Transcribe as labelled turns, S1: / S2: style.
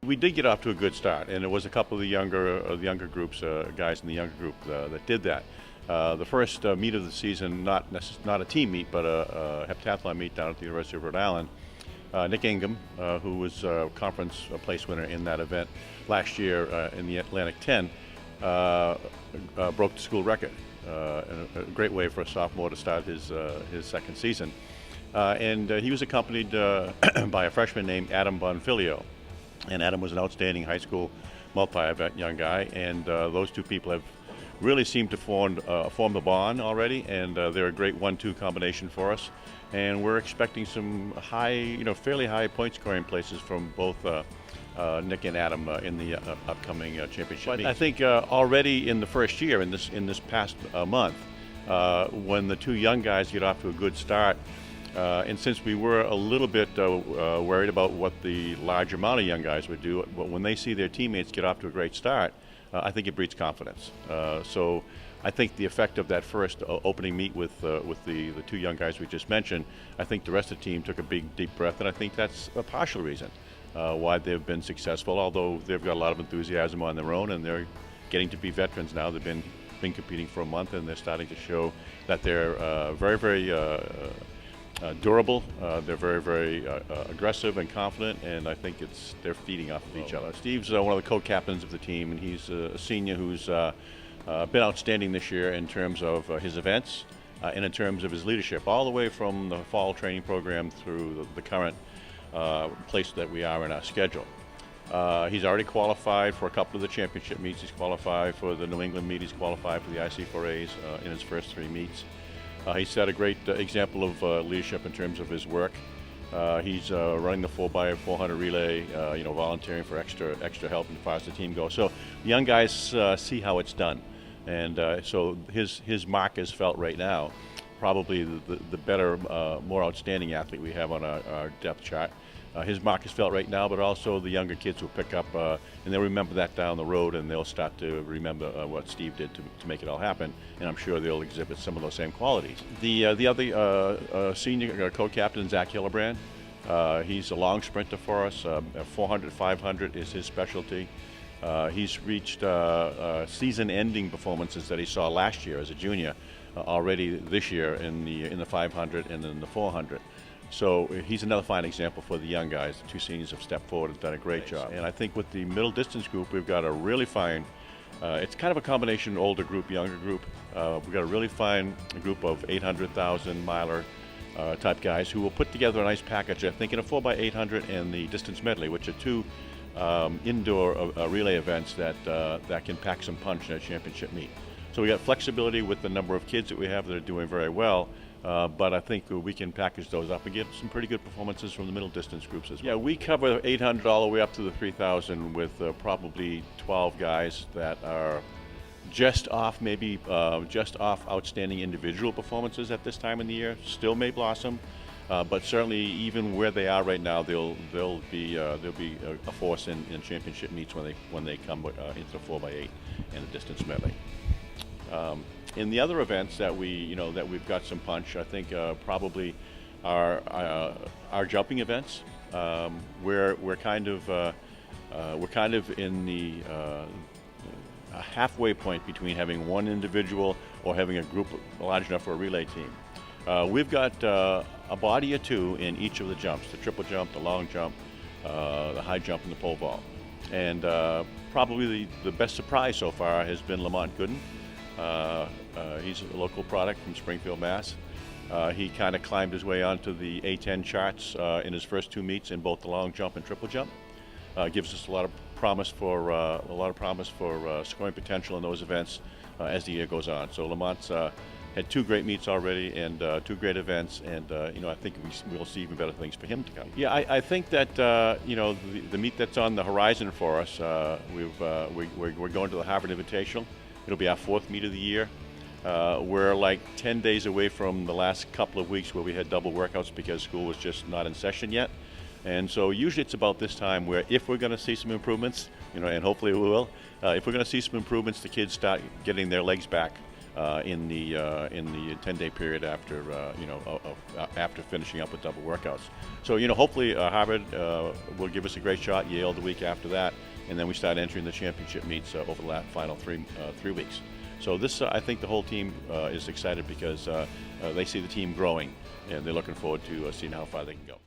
S1: We did get off to a good start, and it was a couple of the younger groups, guys in the younger group that did that. The first meet of the season, not a team meet, but a heptathlon meet down at the University of Rhode Island. Nickingham, who was a conference place winner in that event last year in the Atlantic 10, broke the school record. And a great way for a sophomore to start his second season. And he was accompanied by a freshman named Adam Bonfilio. And Adam was an outstanding high school multi-event young guy, and those two people have really seemed to form the bond already, and they're a great 1-2 combination for us. And we're expecting some fairly high point scoring places from both Nick and Adam in the upcoming championship. But I think already in the first year, in this past month, when the two young guys get off to a good start, and since we were a little bit worried about what the large amount of young guys would do, but when they see their teammates get off to a great start, I think it breeds confidence. So I think the effect of that first opening meet with the two young guys we just mentioned, I think the rest of the team took a big, deep breath, and I think that's a partial reason why they've been successful, although they've got a lot of enthusiasm on their own, and they're getting to be veterans now. They've been competing for a month, and they're starting to show that they're very, very durable. They're very, very aggressive and confident, and I think they're feeding off of each other. Steve's one of the co-captains of the team, and he's a senior who's been outstanding this year in terms of his events and in terms of his leadership, all the way from the fall training program through the current place that we are in our schedule. He's already qualified for a couple of the championship meets. He's qualified for the New England meet. He's qualified for the IC4As in his first 3 meets. He set a great example of leadership in terms of his work. He's running the 4x400 relay, volunteering for extra help as far as the team goes. So the young guys see how it's done, and so his mark is felt right now. Probably the better, more outstanding athlete we have on our depth chart. His mark is felt right now, but also the younger kids will pick up, and they'll remember that down the road, and they'll start to remember what Steve did to make it all happen, and I'm sure they'll exhibit some of those same qualities. The other senior co-captain, Zach Lebrand, he's a long sprinter for us. 400, 500 is his specialty. He's reached season-ending performances that he saw last year as a junior already this year in the 500 and in the 400. So he's another fine example for the young guys. The two seniors have stepped forward and done a great job. And I think with the middle distance group, we've got a really fine, it's kind of a combination older group, younger group. We've got a really fine group of 800,000 miler type guys who will put together a nice package, I think, in a 4x800 and the distance medley, which are two indoor relay events that can pack some punch in a championship meet. So we got flexibility with the number of kids that we have that are doing very well. But I think we can package those up and get some pretty good performances from the middle distance groups as well. Yeah, we cover 800 all the way up to the 3,000 with probably 12 guys that are just off outstanding individual performances at this time in the year. Still may blossom, but certainly even where they are right now, they'll be a force in championship meets when they come into the 4x8 and the distance medley. In the other events that we've got some punch, I think probably our jumping events. We're kind of in the halfway point between having one individual or having a group large enough for a relay team. We've got a body or two in each of the jumps: the triple jump, the long jump, the high jump, and the pole vault. And probably the best surprise so far has been Lamont Gooden. He's a local product from Springfield, Mass. He kind of climbed his way onto the A10 charts in his first 2 meets in both the long jump and triple jump. Gives us a lot of promise for scoring potential in those events as the year goes on. So Lamont's had 2 great meets already and 2 great events, and I think we'll see even better things for him to come. Yeah, I think that the meet that's on the horizon for us, we're going to the Harvard Invitational. It'll be our 4th meet of the year. We're like 10 days away from the last couple of weeks where we had double workouts because school was just not in session yet. And so usually it's about this time where if we're going to see some improvements, and hopefully we will, if we're going to see some improvements, the kids start getting their legs back in the 10-day period after after finishing up with double workouts. So hopefully Harvard will give us a great shot. Yale the week after that, and then we start entering the championship meets over the final 3 weeks. So this, I think the whole team is excited because they see the team growing, and they're looking forward to seeing how far they can go.